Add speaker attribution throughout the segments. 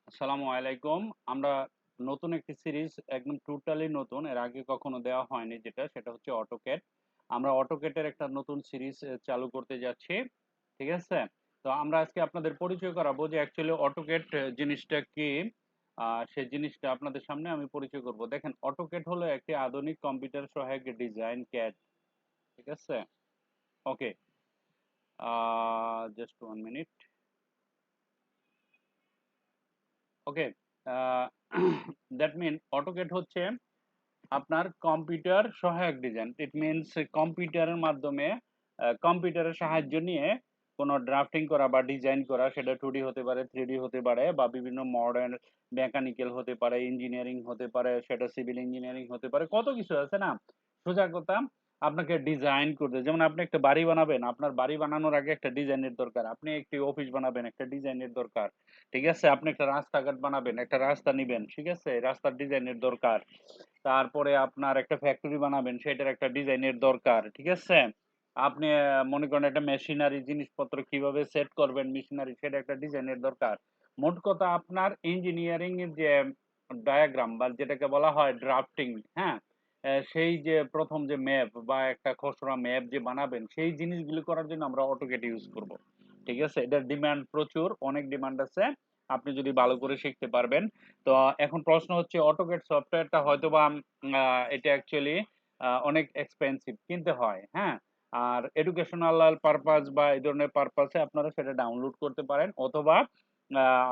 Speaker 1: আসসালামু আলাইকুম। আমরা নতুন একটি সিরিজ, একদম টোটালি নতুন, এর আগে কখনো দেওয়া হয়নি, সেটা হচ্ছে অটোক্যাড। আমরা অটোক্যাডের একটা নতুন সিরিজ চালু করতে যাচ্ছি। ঠিক আছে? তো আমরা আজকে আপনাদের পরিচয় করাবো যে অ্যাকচুয়ালি অটোক্যাড জিনিসটা কি। সেই জিনিসটা আপনাদের সামনে আমি পরিচয় করব। দেখেন, অটোক্যাড হলো একটি আধুনিক কম্পিউটার সহায়ক ডিজাইন ক্যাড। ঠিক আছে? ওকে, জাস্ট 1 মিনিট। ওকে, দ্যাট মিন অটোক্যাড হচ্ছে আপনার কম্পিউটার সহায়ক ডিজাইন। ইট মিনস কম্পিউটারের মাধ্যমে, কম্পিউটারের সাহায্য নিয়ে কোনো ড্রাফটিং করা বা ডিজাইন করা, সেটা 2D হতে পারে, 3D হতে পারে, বা বিভিন্ন মডার্ন মেকানিক্যাল হতে পারে, ইঞ্জিনিয়ারিং হতে পারে, সেটা সিভিল ইঞ্জিনিয়ারিং হতে পারে, কত কিছু আছে না। সোজা কথা, আপনাকে ডিজাইন করতে, যেমন আপনি একটা বাড়ি বানাবেন, আপনার বাড়ি বানানোর আগে একটা ডিজাইনের দরকার। আপনি একটি অফিস বানাবেন, একটা ডিজাইনের দরকার। ঠিক আছে? আপনি একটা রাস্তাঘাট বানাবেন, একটা রাস্তা নিবেন, ঠিক আছে, রাস্তার ডিজাইনের দরকার। তারপরে আপনার একটা ফ্যাক্টরি বানাবেন, সেটার একটা ডিজাইনের দরকার। ঠিক আছে? আপনি মনে করেন একটা মেশিনারি জিনিসপত্র কিভাবে সেট করবেন, মেশিনারি, সেটা একটা ডিজাইনের দরকার। মোট কথা, আপনার ইঞ্জিনিয়ারিং এর যে ডায়াগ্রাম বা যেটাকে বলা হয় ড্রাফটিং, হ্যাঁ, সেই যে প্রথম যে ম্যাপ বা একটা খসড়া ম্যাপ যে বানাবেন, সেই জিনিসগুলো করার জন্য আমরা অটোক্যাড ইউজ করব। ঠিক আছে? এটার ডিমান্ড প্রচুর, অনেক ডিমান্ড আছে, আপনি যদি ভালো করে শিখতে পারবেন। তো এখন প্রশ্ন হচ্ছে, অটোক্যাড সফটওয়্যারটা হয়তোবা এটা অ্যাকচুয়ালি অনেক এক্সপেন্সিভ, কিনতে হয়, হ্যাঁ। আর এডুকেশনাল পারপাস বা এই ধরনের পারপাসে আপনারা সেটা ডাউনলোড করতে পারেন, অথবা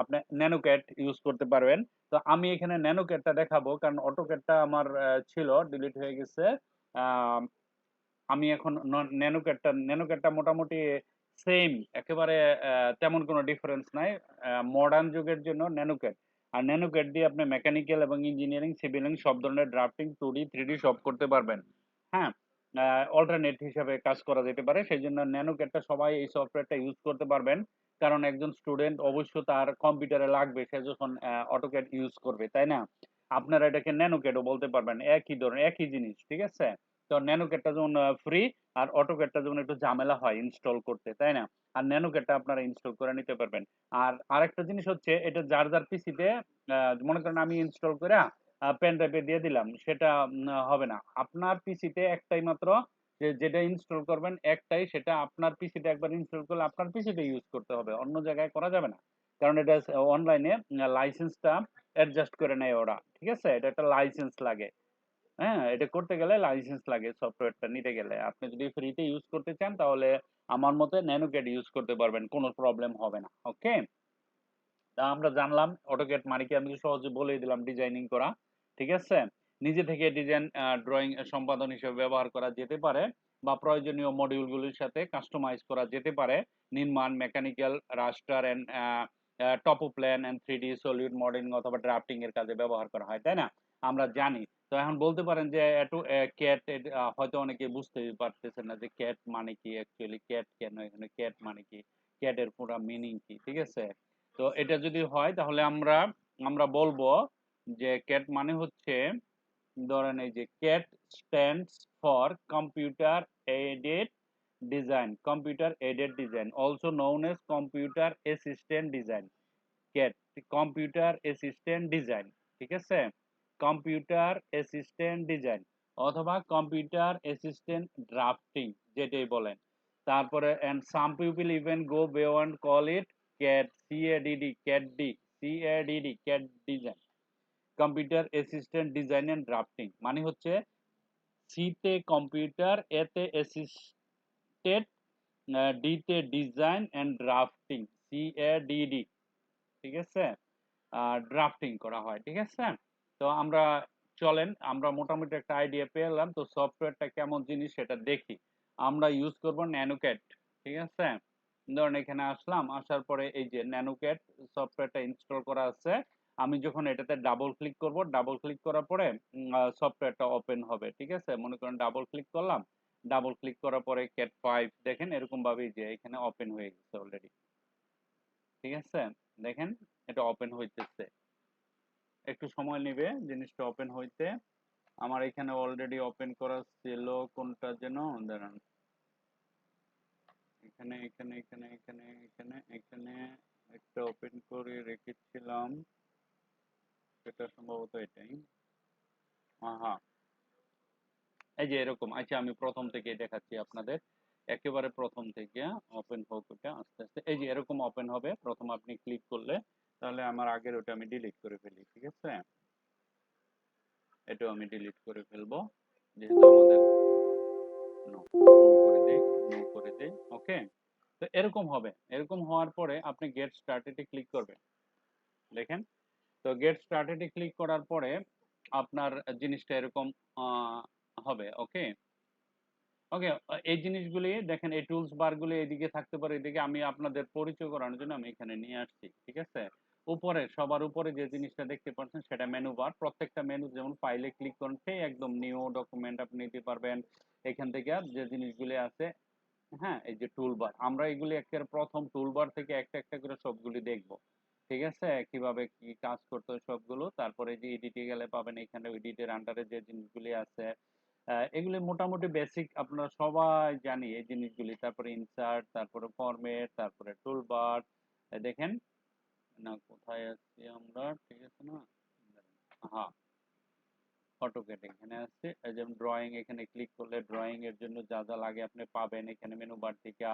Speaker 1: আপনি ন্যানোক্যাড ইউজ করতে পারবেন। তো আমি এখানে ন্যানোক্যাডটা দেখাবো, কারণ অটোক্যাডটা আমার ছিল, ডিলিট হয়ে গেছে। আহ, আমি এখন ন্যানোক্যাডটা মোটামুটি সেম, একেবারে তেমন কোনো ডিফারেন্স নাই মডার্ন যুগের জন্য ন্যানোক্যাড। আর ন্যানোক্যাড দিয়ে আপনি মেকানিক্যাল এবং ইঞ্জিনিয়ারিং, সিভিলিং সব ধরনের ড্রাফটিং, 2D 3D সব করতে পারবেন। হ্যাঁ, অল্টারনেট হিসাবে কাজ করা যেতে পারে, সেই জন্য ন্যানোক্যাডটা সবাই এই সফটওয়্যারটা ইউজ করতে পারবেন। কারণ একজন স্টুডেন্ট অবশ্য তার কম্পিউটারে লাগবে, সে যখন অটোক্যাড ইউজ করবে, তাই না? আপনারা এটাকে ন্যানোক্যাডও বলতে পারবেন, একই ধরনের, একই জিনিস। ঠিক আছে? তো ন্যানোক্যাডটা যেমন ফ্রি, আর অটোক্যাডটা যেমন একটু ঝামেলা হয় ইনস্টল করতে, তাই না? আর ন্যানোক্যাডটা আপনারা ইনস্টল করে নিতে পারবেন। আর আরেকটা জিনিস হচ্ছে, এটা যার যার পিসিতে, মনে করেন আমি ইনস্টল করে পেন ড্রাইভে দিয়ে দিলাম, সেটা হবে না। আপনার পিসিতে একটাই মাত্র, যেটা ইনস্টল করবেন একটাই, সেটা আপনার পিসিতে একবার ইনস্টল করলে আপনার পিসিতে ইউজ করতে হবে, অন্য জায়গায় করা যাবে না। কারণ এটা অনলাইনে লাইসেন্সটা অ্যাডজাস্ট করে নেয় ওরা। ঠিক আছে? এটা একটা লাইসেন্স লাগে। হ্যাঁ, এটা করতে গেলে লাইসেন্স লাগে, সফটওয়্যারটা নিতে গেলে। আপনি যদি ফ্রিতে ইউজ করতে চান, তাহলে আমার মতে ন্যানোক্যাড ইউজ করতে পারবেন, কোনো প্রবলেম হবে না। ওকে, তা আমরা জানলাম অটোক্যাড মানে কি, আমি সহজে বলেই দিলাম, ডিজাইনিং করা। ঠিক আছে? নিজে থেকে ডিজাইন ড্রয়িং সম্পাদন হিসেবে ব্যবহার করা যেতে পারে, বা প্রয়োজনীয় মডিউলগুলির সাথে কাস্টমাইজ করা যেতে পারে। নির্মাণ, mechanical, raster and topo plan and 3D solid modelling অথবা ড্রাফটিং এর কাজে ব্যবহার করা হয়, তাই না? আমরা জানি। তো এখন বলতে পারেন যে একটু ক্যাট, হয়তো অনেকে বুঝতে পারতেছেন না যে ক্যাট মানে কি, অ্যাকচুয়ালি ক্যাট কেন, এখানে ক্যাট মানে কি, ক্যাট এর পুরো মিনিং কি। ঠিক আছে? তো এটা যদি হয়, তাহলে আমরা আমরা বলবো যে ক্যাট মানে হচ্ছে, ধরেন এই যে CAD stands for computer aided design, computer aided design, also known as computer assistant design. CAD, computer assistant design. ঠিক আছে? কম্পিউটার অ্যাসিস্ট্যান্ট ডিজাইন অথবা কম্পিউটার অ্যাসিস্ট্যান্ট ড্রাফটিং, যেটাই বলেন। তারপরে and some people even go beyond, call it CAD, CADD, CAD D, CADD, CAD design, computer assistant design and drafting. মানে হচ্ছে C তে computer, A তে অ্যাসিস্টেড, ডি তে design and drafting, CADD. ঠিক আছে? ড্রাফটিং করা হয়। ঠিক আছে? তো আমরা, চলেন আমরা মোটামুটি একটা আইডিয়া পেলাম। তো সফটওয়্যারটা কেমন জিনিস সেটা দেখি। আমরা ইউজ করব ন্যানোক্যাড। ঠিক আছে? ধরুন এখানে আসলাম, আসার পরে এই যে ন্যানোক্যাড সফটওয়্যারটা ইনস্টল করা আছে। আমি যখন এটাতে ডাবল ক্লিক করব, ডাবল ক্লিক করার পরে সফটওয়্যারটা ওপেন হবে। ঠিক আছে? মনে করেন ডাবল ক্লিক করলাম, ডাবল ক্লিক করার পরে ক্যাট 5 দেখেন এরকম ভাবে যে এখানে ওপেন হয়ে গেছে অলরেডি। ঠিক আছে? দেখেন, এটা ওপেন হইতেছে, একটু সময় নেবে জিনিসটা ওপেন হইতে। আমার এখানে অলরেডি ওপেন করা ছিল, কোনটা যেন, দাঁড়ান, এখানে একটা ওপেন করে রেখেছিলাম। এটা সম্ভবত এটাই। হ্যাঁ, এই যে এরকম। আচ্ছা, আমি প্রথম থেকে দেখাচ্ছি আপনাদের, একেবারে প্রথম থেকে ওপেন হোক ওটা আস্তে আস্তে। এই যে এরকম ওপেন হবে, প্রথম আপনি ক্লিক করলে, তাহলে আমার আগের ওটা আমি ডিলিট করে ফেলি, ঠিক আছে? এটাও আমি ডিলিট করে ফেলবো, যেহেতু আমাদের নো, নো করে দেই, নো করে দেই। ওকে, তো এরকম হবে। এরকম হওয়ার পরে আপনি গেট স্টার্টেড এ ক্লিক করবেন, দেখেন। তো গেট স্টার্টেড এ ক্লিক করার পরে আপনার জিনিসটা এরকম হবে। ওকে, ওকে, এই জিনিসগুলি দেখেন, এই টুলস বার গুলি এদিকে থাকতে পারে, এদিকে আমি আপনাদের পরিচয় করানোর জন্য আমি এখানে নিয়ে আসছি, ঠিক আছে? উপরে, সবার উপরে যে জিনিসটা দেখতে পাচ্ছেন সেটা মেনু বার। প্রত্যেকটা মেনু, যেমন ফাইলে ক্লিক করেন, সেই একদম নিউ ডকুমেন্ট আপনি নিতে পারবেন এখান থেকে। যে জিনিসগুলি আছে, হ্যাঁ, এই যে টুলবার, আমরা এগুলি একেবারে প্রথম টুলবার থেকে একটা একটা করে সবগুলি দেখব, ঠিক আছে? কিভাবে কি কাজ করতে হয় সবগুলো। তারপরে যে এডিটে গেলে পাবেন, এখানে এডিটের আন্ডারে যে জিনিসগুলি আছে, এগুলি মোটামুটি বেসিক আপনারা সবাই জানি এই জিনিসগুলি। তারপরে ইনসার্ট, তারপরে ফরম্যাট, তারপরে টুলবার। দেখেন না, কোথায় আছি আমরা, ঠিক আছে না? হ্যাঁ, অটোক্যাড এখানে আছে। যেমন ড্রয়িং, এখানে ক্লিক করলে ড্রয়িং এর জন্য যা যা লাগে আপনি পাবেন। এখানে মেনু বার থেকে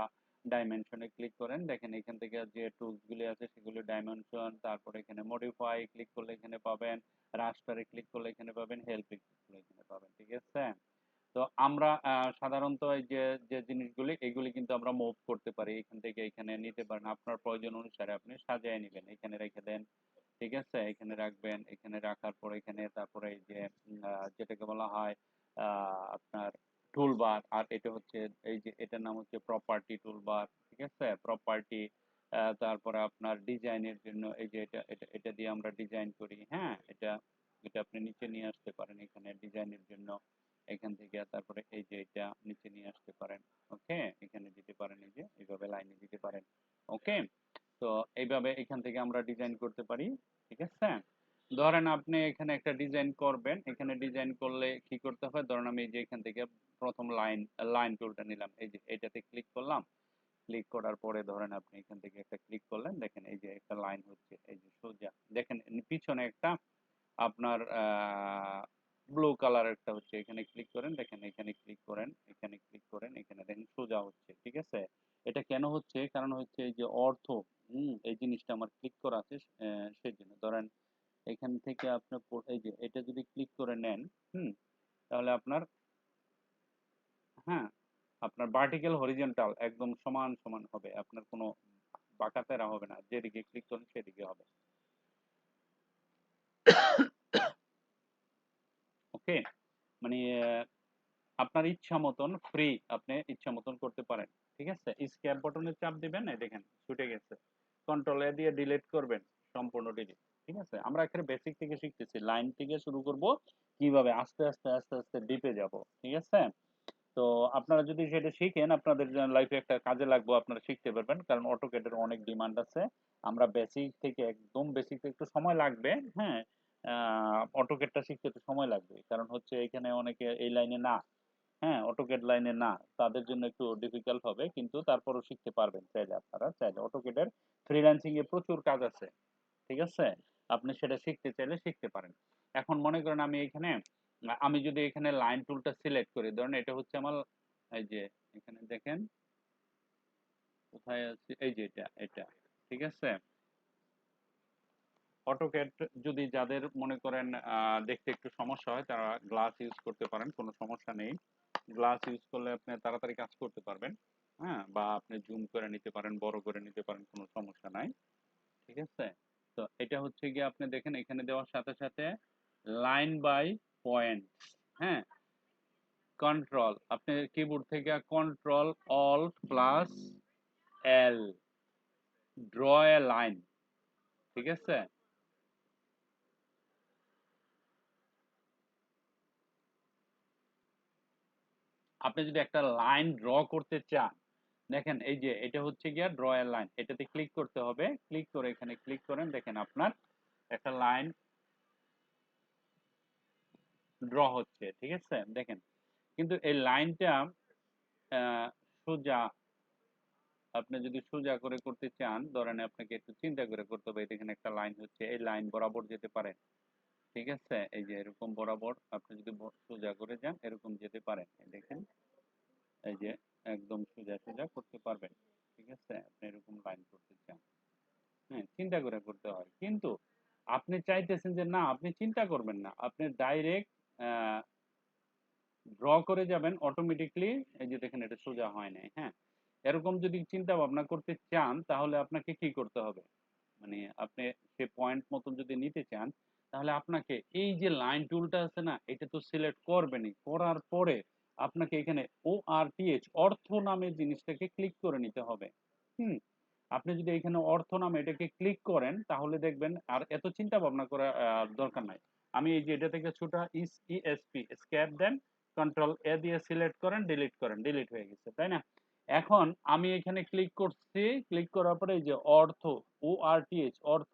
Speaker 1: ডাইমেনশনে ক্লিক করেন, দেখেন এখান থেকে যে টুলস গুলি আছে সেগুলো ডাইমেনশন। তারপরে এখানে মডিফাই ক্লিক করলে এখানে পাবেন, রাস্টারে ক্লিক করলে এখানে পাবেন, হেল্পে ক্লিক করলে এখানে পাবেন, ঠিক আছে? তো আমরা সাধারণত এই যে যে জিনিসগুলি, এগুলি কিন্তু আমরা মুভ করতে পারি, এখান থেকে এখানে নিতে পারেন। আপনার প্রয়োজন অনুসারে আপনি সাজিয়ে নেবেন, এখানে রেখে দেন, ঠিক আছে? এখানে রাখবেন, এখানে রাখার পর এখানে, তারপরে এই যে যেটাকে বলা হয় আপনার টুলবার। আর এটা হচ্ছে, এই যে এটার নাম হচ্ছে প্রপার্টি টুলবার, ঠিক আছে? প্রপার্টি। তারপরে আপনার ডিজাইনের জন্য এই যে এটা এটা এটা দিয়ে আমরা ডিজাইন করি, হ্যাঁ, এটা এটা আপনি নিচে নিয়ে আসতে পারেন এখানে ডিজাইনের জন্য, এখান থেকে। তারপরে এই যে এটা নিচে নিয়ে আসতে পারেন, ওকে, এখানে দিতে পারেন, এই যে এইভাবে লাইনে দিতে পারেন, ওকে। তো এইভাবে এখান থেকে আমরা ডিজাইন করতে পারি, ঠিক আছে? ধরেন আপনি এখানে একটা ডিজাইন করবেন, এখানে ডিজাইন করলে কি করতে হয়, ধরেন আমি এই যে এখান থেকে প্রথম লাইন লাইন টুলটা নিলাম, এই যে এটাতে ক্লিক করলাম। ক্লিক করার পরে ধরেন আপনি এখান থেকে একটা ক্লিক করলেন, দেখেন এই যে একটা লাইন হচ্ছে, এই যে সোজা, দেখেন পিছনে একটা আপনার ব্লু কালার একটা হচ্ছে, এখানে ক্লিক করেন, দেখেন এখানে ক্লিক করেন, এখানে ক্লিক করেন, এখানে দেখেন সোজা হচ্ছে, ঠিক আছে? এটা কেন হচ্ছে, কারণ হচ্ছে এই যে অর্থ, এই জিনিসটা আমার ক্লিক করা আছে, সেই জন্য। ধরেন এখান থেকে আপনার এই যে এটা যদি ক্লিক করে নেন, হুম, তাহলে আপনার, হ্যাঁ, আপনার ভার্টিক্যাল হরিজন্টাল একদম সমান সমান হবে, আপনার কোনো বাঁকা তেরা হবে না, যেদিকে ক্লিক করেন সেদিকে হবে, ওকে। মানে আপনার ইচ্ছা মতন ফ্রি, আপনি ইচ্ছা মতন করতে পারেন, ঠিক আছে? স্কেপ বাটনে চাপ দিবেন, এই দেখেন ছুটে গেছে। কন্ট্রোল এ দিয়ে ডিলিট করবেন, সম্পূর্ণ ডিলিট, ঠিক আছে? আমরা এখানে বেসিক থেকে শিখতেছি, লাইন থেকে শুরু করব, কিভাবে আস্তে আস্তে আস্তে আস্তে ডিপে যাব, ঠিক আছে? তো আপনারা যদি সেটা শিখেন, আপনাদের লাইফে একটা কাজে লাগবে, আপনারা শিখতে পারবেন, কারণ অটোক্যাডের অনেক ডিমান্ড আছে। আমরা বেসিক থেকে, একদম বেসিক থেকে একটু সময় লাগবে, হ্যাঁ। অটোক্যাডটা শিখতে একটু সময় লাগবে, কারণ হচ্ছে এখানে অনেকে এই লাইনে না, হ্যাঁ, অটোক্যাড লাইনে না, তাদের জন্য একটু ডিফিকাল্ট হবে, কিন্তু তারপরও শিখতে পারবেন চাইলে। আপনারা চাইলে অটোক্যাডের ফ্রিল্যান্সিং এ প্রচুর কাজ আছে, ঠিক আছে? আপনি সেটা শিখতে চাইলে শিখতে পারেন। এখন মনে করেন আমি এখানে, আমি যদি এখানে লাইন টুলটা সিলেক্ট করি, ধরেন এটা হচ্ছে আমার, এই যে এখানে দেখেন কোথায় আছে, এই যে এটা এটা, ঠিক আছে? অটোক্যাড যদি যাদের মনে করেন দেখতে একটু সমস্যা হয়, তারা গ্লাস ইউজ করতে পারেন, কোনো সমস্যা নেই। গ্লাস ইউজ করলে আপনি তাড়াতাড়ি কাজ করতে পারবেন, হ্যাঁ, বা আপনি জুম করে নিতে পারেন, বড় করে নিতে পারেন, কোনো সমস্যা নাই, ঠিক আছে? তো এটা হচ্ছে গিয়ে আপনি দেখেন এখানে দেওয়ার সাথে সাথে লাইন বাই পয়েন্ট, হ্যাঁ, কন্ট্রোল, আপনি কিবোর্ড থেকে control alt plus L, draw a line, ঠিক আছে? আপনি যদি একটা লাইন ড্র করতে চান, দেখেন এই যে এটা হচ্ছে গিয়া ড্র এ লাইন, এটাতে ক্লিক করতে হবে, ক্লিক করে এখানে ক্লিক করেন, দেখেন আপনার একটা লাইন ড্র হচ্ছে, ঠিক আছে? দেখেন, কিন্তু এই লাইনটা সোজা, আপনি যদি সোজা করে করতে চান, ধরেন আপনাকে একটু চিন্তা করে করতে হবে, এখানে একটা লাইন হচ্ছে, এই লাইন বরাবর যেতে পারেন, ঠিক আছে, এই যে এরকম বরাবর আপনি যদি সোজা করে যান এরকম যেতে পারেন, এই দেখেন, এই যে একদম সোজা সোজা করতে পারবেন। ঠিক আছে, আপনি এরকম লাইন করতে চান, হ্যাঁ, চিন্তা করে করতে হয়, কিন্তু আপনি চাইতেছেন যে না, আপনি চিন্তা করবেন না, আপনি ডাইরেক্ট ড্র করে যাবেন অটোমেটিকলি। এই যে দেখেন এটা সোজা হয় নাই, হ্যাঁ, এরকম যদি চিন্তা ভাবনা করতে চান তাহলে আপনাকে কি করতে হবে, মানে আপনি সে পয়েন্ট মতন যদি নিতে চান তাহলে আপনাকে এই যে লাইন টুলটা আছে না, এটা তো সিলেক্ট করবেনই, করার পরে আপনাকে এখানে ORTH অর্থ নামে জিনিসটাকে ক্লিক করে নিতে হবে। হুম, আপনি যদি এখানে অর্থ নামে এটাকে ক্লিক করেন তাহলে দেখবেন আর এত চিন্তা ভাবনা করার দরকার নাই। আমি এই যে এটা থেকে ছোটা ইএসপি স্ক্যাপ দেন, কন্ট্রোল এ দিয়ে সিলেক্ট করেন, ডিলিট করেন, ডিলিট হয়ে গেছে, তাই না? এখন আমি এখানে ক্লিক করছি, ক্লিক করার পরে এই যে অর্থ, ORTH অর্থ,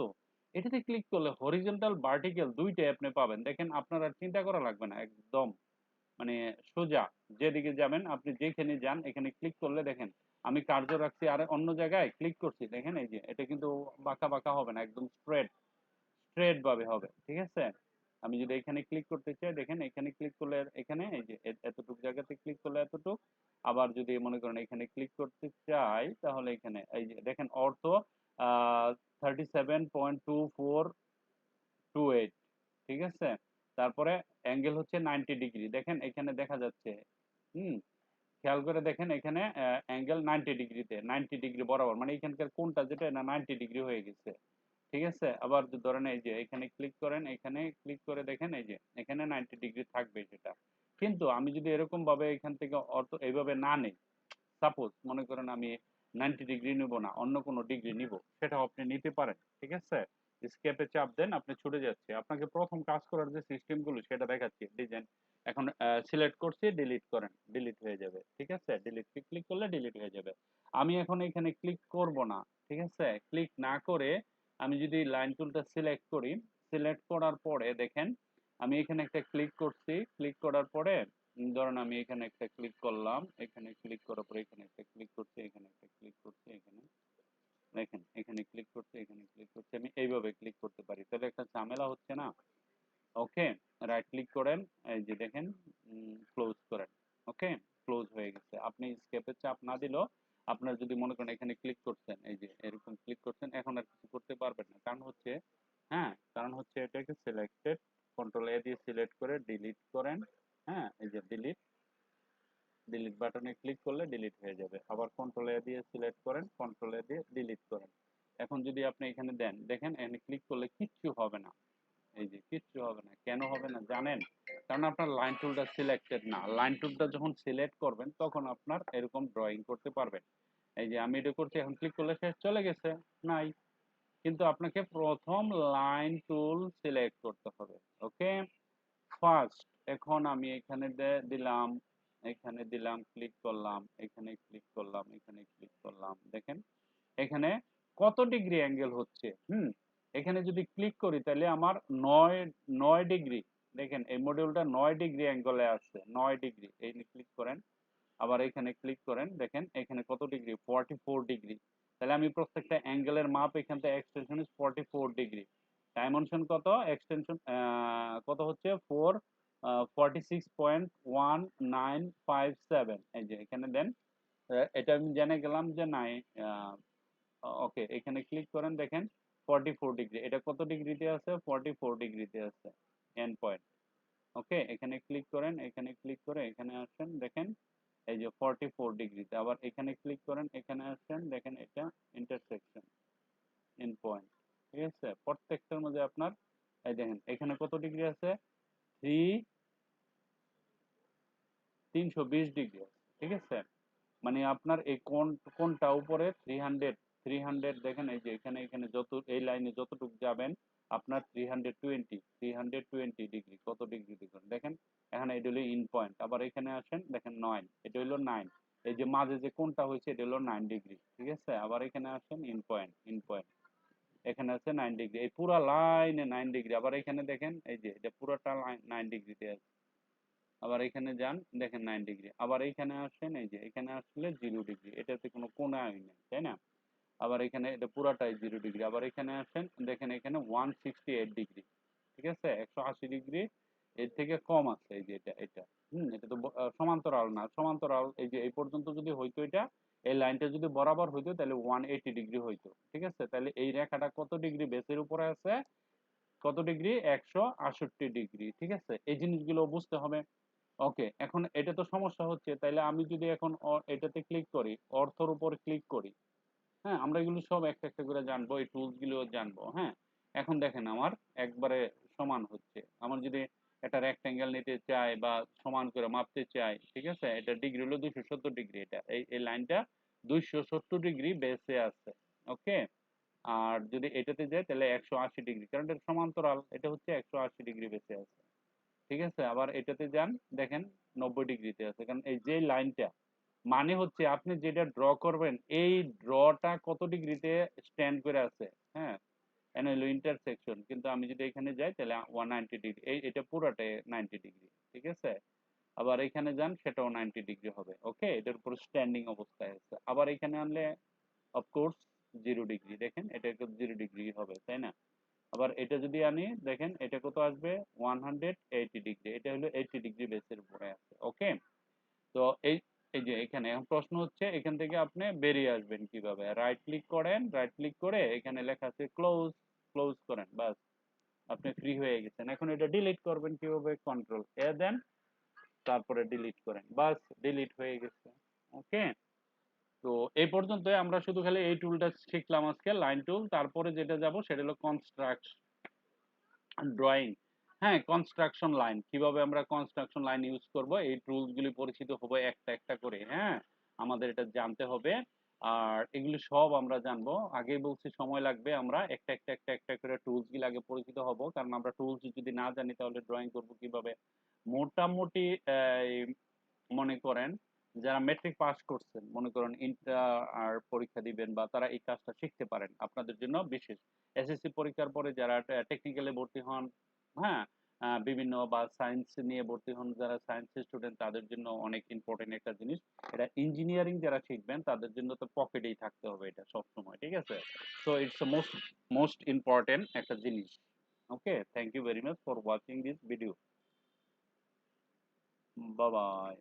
Speaker 1: এটাতে ক্লিক করলে হরিজন্টাল ভার্টিক্যাল দুইটাই আপনি পাবেন। দেখেন আপনার আর চিন্তা করা লাগবে না, একদম মানে সোজা যেদিকে যাবেন, আপনি যেখানে যান এখানে ক্লিক করলে দেখেন আমি কার্য রাখছি আর অন্য জায়গায় ক্লিক করছি, দেখেন এই যে এটা কিন্তু বাঁকা বাঁকা হবে না, একদম স্ট্রেট, স্ট্রেট ভাবে হবে। ঠিক আছে, আমি যদি এখানে ক্লিক করতে চাই, দেখেন এখানে ক্লিক করলে এখানে এই যে এতটুকু জায়গাতে ক্লিক করলে এতটুক, আবার যদি মনে করেন এখানে ক্লিক করতে চাই তাহলে এখানে এই যে দেখেন অর্থ 37.2428, ঠিক আছে, তারপরে অ্যাঙ্গেল হচ্ছে 90 ডিগ্রি, দেখেন এখানে দেখা যাচ্ছে। হুম, খেয়াল করে দেখেন এখানে অ্যাঙ্গেল 90 ডিগ্রিতে, 90 ডিগ্রি বরাবর, মানে এখানকার কোনটা যেটা না 90 ডিগ্রি হয়ে গেছে। ঠিক আছে, আবার ধরেন এই যে এখানে ক্লিক করেন, এখানে ক্লিক করে দেখেন এই যে এখানে 90 ডিগ্রি থাকবে সেটা, কিন্তু আমি যদি এরকম ভাবে এখান থেকে অর্থ এইভাবে না নেই, সাপোজ মনে করেন আমি 90 ডিগ্রি নিব না, অন্য কোনো ডিগ্রি নিব, সেটাও আপনি নিতে পারেন। ঠিক আছে, স্কেপে চাপ দেন, আপনি ছুটে যাচ্ছে, আপনাকে প্রথম কাজ করার যে সিস্টেমগুলো সেটা দেখাচ্ছি, ডিজাইন এখন সিলেক্ট করছি, ডিলিট করেন, ডিলিট হয়ে যাবে। ঠিক আছে, ডিলিট ক্লিক করলে ডিলিট হয়ে যাবে। আমি এখন এখানে ক্লিক করব না, ঠিক আছে, ক্লিক না করে আমি যদি লাইন টুলটা সিলেক্ট করি, সিলেক্ট করার পরে দেখেন আমি এখানে একটা ক্লিক করছি, ক্লিক করার পরে ধরেন আমি এখানে একটা ক্লিক করলাম, এখানে ক্লিক করার পরে এখানে একটা ক্লিক করছি, এখানে একটা ক্লিক করছি, এখানে দেখেন এখানে ক্লিক করছি, এখানে ক্লিক করছি, আমি এইভাবে ক্লিক করতে পারি, তাহলে একটা ঝামেলা হচ্ছে না? ওকে, রাইট ক্লিক করেন, এই যে দেখেন ক্লোজ করেন। ওকে, ক্লোজ হয়ে গেছে। আপনি স্কেপের চাপ না দিলেও আপনার যদি মনে করেন এখানে ক্লিক করছেন, এই যে এরকম ক্লিক করছেন, এখন আর কিছু করতে পারবেন না, কারণ হচ্ছে, হ্যাঁ, কারণ হচ্ছে এটাকে সিলেক্টেড, কন্ট্রোল এ দিয়ে সিলেক্ট করে ডিলিট করেন। হ্যাঁ, এই যে ডিলিট, ডিলিট বাটনে ক্লিক করলে ডিলিট হয়ে যাবে, আবার কন্ট্রোল এ দিয়ে সিলেক্ট করেন, কন্ট্রোল এ দিয়ে ডিলিট করেন। এখন যদি আপনি এখানে দেন, দেখেন এখানে ক্লিক করলে কিচ্ছু হবে না, এই যে কিচ্ছু হবে না, কেন হবে না জানেন? কারণ আপনার লাইন টুলটা সিলেক্টেড না, লাইন টুলটা যখন সিলেক্ট করবেন তখন আপনার এরকম ড্রয়িং করতে পারবেন। এই যে আমি এটা করছি, এখন ক্লিক করলে শেষ, চলে গেছে, নাই, কিন্তু আপনাকে প্রথম লাইন টুল সিলেক্ট করতে হবে। ওকে, ফার্স্ট, এখন আমি এখানে দিলাম, এখানে দিলাম, ক্লিক করলাম, এখানে ক্লিক করলাম, এখানে ক্লিক করলাম, দেখেন এখানে কত ডিগ্রি অ্যাঙ্গেল হচ্ছে। এখানে যদি ক্লিক করি তাহলে আমার নয়, 9 ডিগ্রি, দেখেন এই মডিউলটা 9 ডিগ্রি অ্যাঙ্গেলে আছে, 9 ডিগ্রি, এই ক্লিক করেন, আবার এখানে ক্লিক করেন, দেখেন এখানে কত ডিগ্রি, 44 ডিগ্রি, তাহলে আমি প্রত্যেকটা অ্যাঙ্গেলের মাপ এখান থেকে এক্সটেনশন ইজ 44 ডিগ্রি, ডাইমেনশন কত, এক্সটেনশন কত হচ্ছে 46.1957, এই যে এখানে দেন, এটা আমি জেনে গেলাম যে নাই। ওকে, এখানে ক্লিক করেন, দেখেন 44 ডিগ্রি, এটা কত ডিগ্রিতে আছে, 44 ডিগ্রিতে আছে, এন্ড পয়েন্ট। ওকে, এখানে ক্লিক করেন, এখানে ক্লিক করে এখানে আসেন, দেখেন এই যে 44 ডিগ্রিতে, আবার এখানে ক্লিক করেন, এখানে আসেন, দেখেন এটা ইন্টারসেকশন, এন্ড পয়েন্ট। ঠিক আছে, প্রত্যেকটার মধ্যে আপনার এই দেখেন এখানে কত ডিগ্রি আছে, থ্রি 320 ডিগ্রি আছে। ঠিক আছে, মানে আপনার এই কোনটা উপরে 300, 300, দেখেন এই যে এখানে এখানে যত এই লাইনে যতটুকু যাবেন আপনার 320 ডিগ্রি, কত ডিগ্রি দেখুন, দেখেন এখানে এটা হলো ইন পয়েন্ট, আবার এখানে আসেন, দেখেন 9, এটা হলো 9, এই যে মাঝে যে কোনটা হয়েছে এটা হলো 9 ডিগ্রি। ঠিক আছে, আবার এখানে আসেন, ইন পয়েন্ট, ইন পয়েন্ট, এখানে আছে 9 ডিগ্রি, এই পুরা লাইনে 9 ডিগ্রি, আবার এখানে দেখেন এই যে এটা পুরোটা লাইন 9 ডিগ্রিতে আছে, আবার এখানে যান, দেখেন 9 ডিগ্রি, আবার এইখানে আসেন, এই যে এখানে আসলে 0 ডিগ্রি, এটাতে কোনো কোণাই নেই, তাই না? আবার এখানে এটা পুরাটাই 0 ডিগ্রি, আবার এখানে আসেন, দেখেন এখানে 168 ডিগ্রি। ঠিক আছে, 180 ডিগ্রি এর থেকে কম আছে, এই যে এটা এটা এটা তো সমান্তরাল না, সমান্তরাল এই যে এই পর্যন্ত যদি হইতো, এটা এই লাইনটা যদি বরাবর হইতো তাহলে 180 ডিগ্রি হইতো। ঠিক আছে, তাহলে এই রেখাটা কত ডিগ্রি বেসের উপরে আছে, কত ডিগ্রি, 168 ডিগ্রি। ঠিক আছে, এই জিনিসগুলো বুঝতে হবে। ওকে, এখন এটা তো সমস্যা হচ্ছে, তাইলে আমি যদি এখন এটাতে ক্লিক করি, অর্থর উপর ক্লিক করি, হ্যাঁ, আমরা এগুলো সব একটা একটা করে জানবো, এই টুলস গুলো জানবো। হ্যাঁ, এখন দেখেন আমার একবারে সমান হচ্ছে। আমার যদি একটা রেক্টেঙ্গেল নিতে চাই বা সমান করে মাপতে চাই, ঠিক আছে, এটা ডিগ্রি হলো 270 ডিগ্রি, এটা এই লাইনটা 270 ডিগ্রি বেসে আছে। ওকে, আর যদি এটাতে যাই তাহলে 180 ডিগ্রি, কারণ এটা সমান্তরাল, এটা হচ্ছে 180 ডিগ্রি বেসে আছে। ঠিক আছে, আবার এটাতে যান, দেখেন 90 ডিগ্রিতে আছে, কারণ এই যে লাইনটা মানে হচ্ছে আপনি যেটা ড্র করবেন এই ড্রটা কত ডিগ্রিতে স্ট্যান্ড করে আছে। হ্যাঁ, এখানে হলো ইন্টারসেকশন, কিন্তু আমি যদি এখানে যাই তাহলে 190 ডিগ্রি, এটা পুরোটাই 90 ডিগ্রি। ঠিক আছে, আবার এখানে যান, সেটাও 90 ডিগ্রি হবে। ওকে, এটার উপর স্ট্যান্ডিং অবস্থায় আছে। আবার এখানে আনলে অফকোর্স 0 ডিগ্রি, দেখেন এটা 0 ডিগ্রি হবে, তাই না? আবার এটা যদি আনি, দেখেন এটা কত আসবে, 180 ডিগ্রি, এটা হলো 80 ডিগ্রি বেসের উপরে আছে। ওকে, তো এই এই যে এখানে এখন প্রশ্ন হচ্ছে এখান থেকে আপনি বেরিয়ে আসবেন কিভাবে। রাইট ক্লিক করেন, রাইট ক্লিক করে এখানে লেখা আছে ক্লোজ, ক্লোজ করেন, বাস আপনি ফ্রি হয়ে গেছেন। এখন এটা ডিলিট করবেন কিভাবে, কন্ট্রোল এ দেন, তারপরে ডিলিট করেন, বাস ডিলিট হয়ে গেছে। ওকে, তো এই পর্যন্তই আমরা শুধু খালি এই টুলটা শিখলাম আজকে, লাইন টুল। তারপরে যেটা যাব সেটা হলো কনস্ট্রাক্ট ড্রয়িং। হ্যাঁ, কনস্ট্রাকশন লাইন, কিভাবে আমরা কনস্ট্রাকশন লাইন ইউজ করব, এই টুলস গুলি পরিচিত হবে একটা একটা করে। হ্যাঁ, আমাদের এটা জানতে হবে, আর এগুলি সব আমরা জানবো। আগেই বলছি সময় লাগবে, আমরা একটা একটা একটা একটা করে টুলস গুলি আগে পরিচিত হব, কারণ আমরা টুলস যদি না জানি তাহলে ড্রয়িং করব কিভাবে। মোটামুটি মনে করেন যারা মেট্রিক পাস করছেন, মনে করেন ইন্টার আর পরীক্ষা দিবেন, বা তারা এই কাজটা শিখতে পারেন, আপনাদের জন্য বিশেষ। এসএসসি পরীক্ষার পরে যারা টেকনিক্যালে ভর্তি হন, হ্যাঁ, বিভিন্ন বা সায়েন্স নিয়ে ভর্তি হন, যারা সায়েন্স স্টুডেন্ট তাদের জন্য অনেক ইম্পর্টেন্ট একটা জিনিস। এটা ইঞ্জিনিয়ারিং যারা শিখবেন তাদের জন্য তো পকেটেই থাকতে হবে এটা সব সময়। ঠিক আছে, so it's most most important একটা জিনিস। Okay, thank you very much for watching this video. Bye by.